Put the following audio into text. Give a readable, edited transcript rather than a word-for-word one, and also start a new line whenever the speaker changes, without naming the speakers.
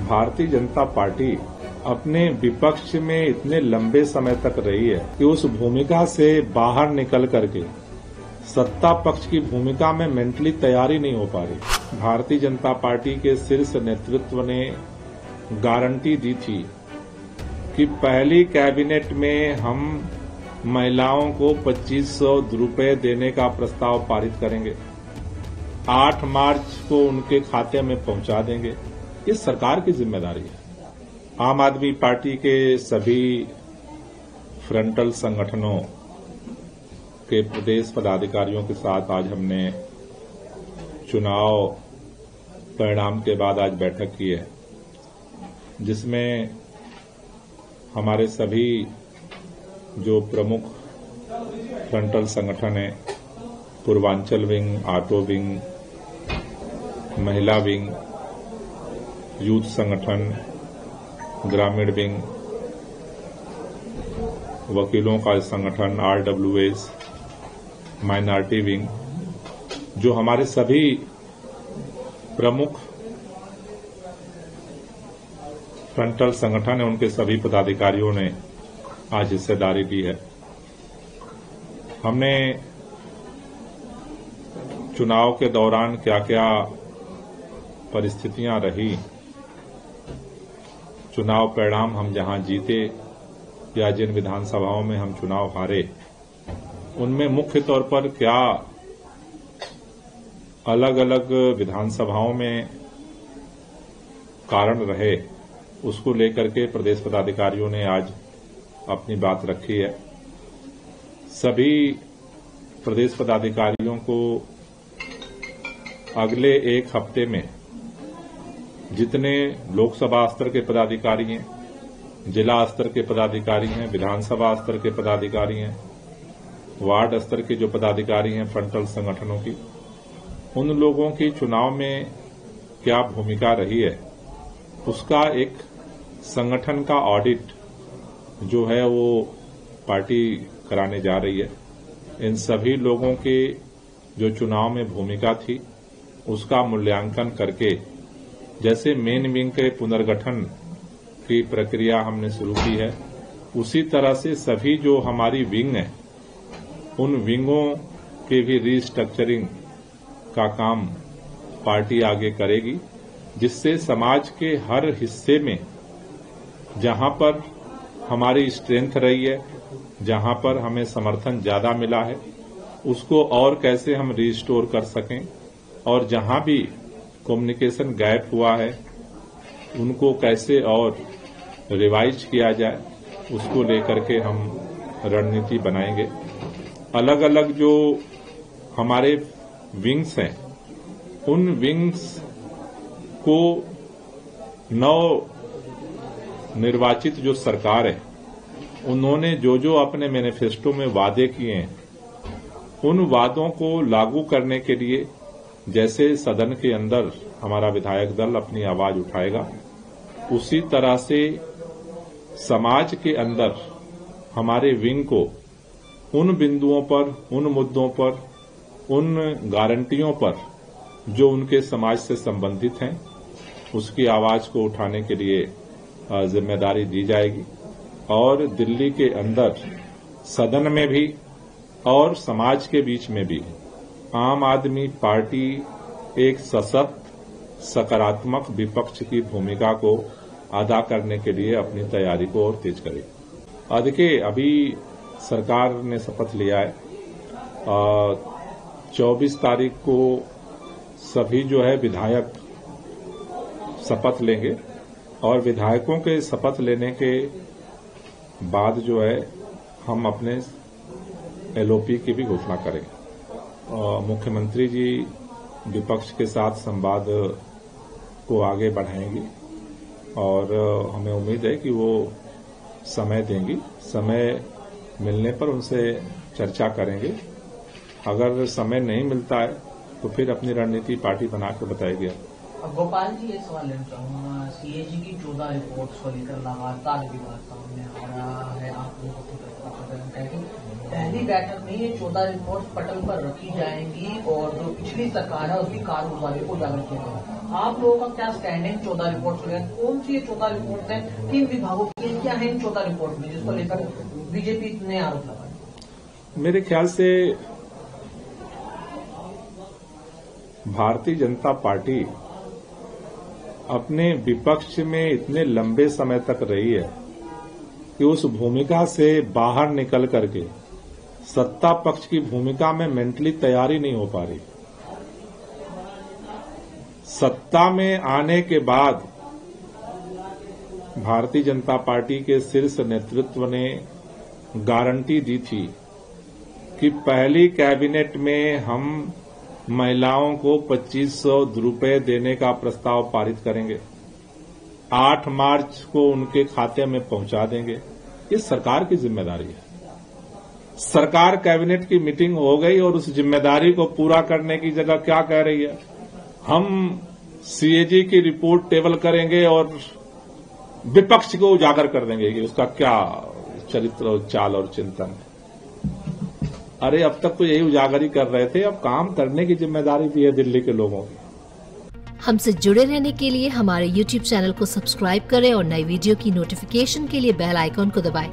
Bharatiya Janata party अपने विपक्ष में इतने लंबे समय तक रही है कि उस भूमिका से बाहर निकल करके सत्ता पक्ष की भूमिका में मेंटली तैयारी नहीं हो पा रही। भारतीय जनता पार्टी के शीर्ष नेतृत्व ने गारंटी दी थी कि पहली कैबिनेट में हम महिलाओं को 2500 रुपए देने का प्रस्ताव पारित करेंगे, 8 मार्च को उनके खाते में पहुंचा देंगे। ये सरकार की जिम्मेदारी है। आम आदमी पार्टी के सभी फ्रंटल संगठनों के प्रदेश पदाधिकारियों के साथ आज हमने चुनाव परिणाम के बाद आज बैठक की है, जिसमें हमारे सभी जो प्रमुख फ्रंटल संगठन हैं, पूर्वांचल विंग, ऑटो विंग, महिला विंग, यूथ संगठन, ग्रामीण विंग, वकीलों का संगठन आरडब्ल्यूएस, माइनॉरिटी विंग, जो हमारे सभी प्रमुख फ्रंटल संगठन है, उनके सभी पदाधिकारियों ने आज हिस्सेदारी दी है। हमने चुनाव के दौरान क्या क्या परिस्थितियां रही, चुनाव परिणाम हम जहां जीते या जिन विधानसभाओं में हम चुनाव हारे, उनमें मुख्य तौर पर क्या अलग अलग विधानसभाओं में कारण रहे, उसको लेकर के प्रदेश पदाधिकारियों ने आज अपनी बात रखी है। सभी प्रदेश पदाधिकारियों को अगले एक हफ्ते में जितने लोकसभा स्तर के पदाधिकारी हैं, जिला स्तर के पदाधिकारी हैं, विधानसभा स्तर के पदाधिकारी हैं, वार्ड स्तर के जो पदाधिकारी हैं फ्रंटल संगठनों की, उन लोगों की चुनाव में क्या भूमिका रही है, उसका एक संगठन का ऑडिट जो है वो पार्टी कराने जा रही है। इन सभी लोगों के जो चुनाव में भूमिका थी उसका मूल्यांकन करके, जैसे मेन विंग के पुनर्गठन की प्रक्रिया हमने शुरू की है, उसी तरह से सभी जो हमारी विंग है उन विंगों के भी रीस्ट्रक्चरिंग का काम पार्टी आगे करेगी, जिससे समाज के हर हिस्से में जहां पर हमारी स्ट्रेंथ रही है, जहां पर हमें समर्थन ज्यादा मिला है, उसको और कैसे हम रिस्टोर कर सकें, और जहां भी कम्युनिकेशन गैप हुआ है उनको कैसे और रिवाइज किया जाए, उसको लेकर के हम रणनीति बनाएंगे। अलग अलग जो हमारे विंग्स हैं, उन विंग्स को नव निर्वाचित जो सरकार है, उन्होंने जो जो अपने मैनिफेस्टो में वादे किए हैं, उन वादों को लागू करने के लिए जैसे सदन के अंदर हमारा विधायक दल अपनी आवाज उठाएगा, उसी तरह से समाज के अंदर हमारे विंग को उन बिंदुओं पर, उन मुद्दों पर, उन गारंटियों पर जो उनके समाज से संबंधित हैं, उसकी आवाज को उठाने के लिए जिम्मेदारी दी जाएगी। और दिल्ली के अंदर सदन में भी और समाज के बीच में भी आम आदमी पार्टी एक सशक्त, सकारात्मक विपक्ष की भूमिका को अदा करने के लिए अपनी तैयारी को और तेज करेगी। देखिए, अभी सरकार ने शपथ लिया है, 24 तारीख को सभी जो है विधायक शपथ लेंगे, और विधायकों के शपथ लेने के बाद जो है हम अपने एलओपी की भी घोषणा करेंगे। मुख्यमंत्री जी विपक्ष के साथ संवाद को आगे बढ़ाएंगी और हमें उम्मीद है कि वो समय देंगी। समय मिलने पर उनसे चर्चा करेंगे। अगर समय नहीं मिलता है तो फिर अपनी रणनीति पार्टी बना के बताएगी।
गोपाल जी, एक सवाल लेना चाहूंगा। सीएजी की 14 रिपोर्ट्स को लेकर लगातार विवाद सामने आ रहा है। आप लोगों को पहली बैठक में ये 14 रिपोर्ट्स पटल पर रखी जाएंगी और जो पिछली सरकार है उसकी कारगुजारी को उजागर किया जाएगा। आप लोगों का क्या स्टैंड है 14 रिपोर्ट को लेकर? कौन सी ये 14 रिपोर्ट है, किन विभागों की क्या है इन 14 रिपोर्ट में जिसको लेकर बीजेपी ने आरोप लगाया?
मेरे ख्याल से भारतीय जनता पार्टी अपने विपक्ष में इतने लंबे समय तक रही है कि उस भूमिका से बाहर निकल करके सत्ता पक्ष की भूमिका में मेंटली तैयारी नहीं हो पा रही। सत्ता में आने के बाद भारतीय जनता पार्टी के शीर्ष नेतृत्व ने गारंटी दी थी कि पहली कैबिनेट में हम महिलाओं को 2500 रुपए देने का प्रस्ताव पारित करेंगे, 8 मार्च को उनके खाते में पहुंचा देंगे। ये सरकार की जिम्मेदारी है। सरकार कैबिनेट की मीटिंग हो गई और उस जिम्मेदारी को पूरा करने की जगह क्या कह रही है, हम सीएजी की रिपोर्ट टेबल करेंगे और विपक्ष को उजागर कर देंगे कि उसका क्या चरित्र और चाल और चिंतन है। अरे अब तक तो यही उजागर ही कर रहे थे, अब काम करने की जिम्मेदारी भी है दिल्ली के लोगों की।
हमसे जुड़े रहने के लिए हमारे YouTube चैनल को सब्सक्राइब करें और नई वीडियो की नोटिफिकेशन के लिए बेल आइकॉन को दबाएं।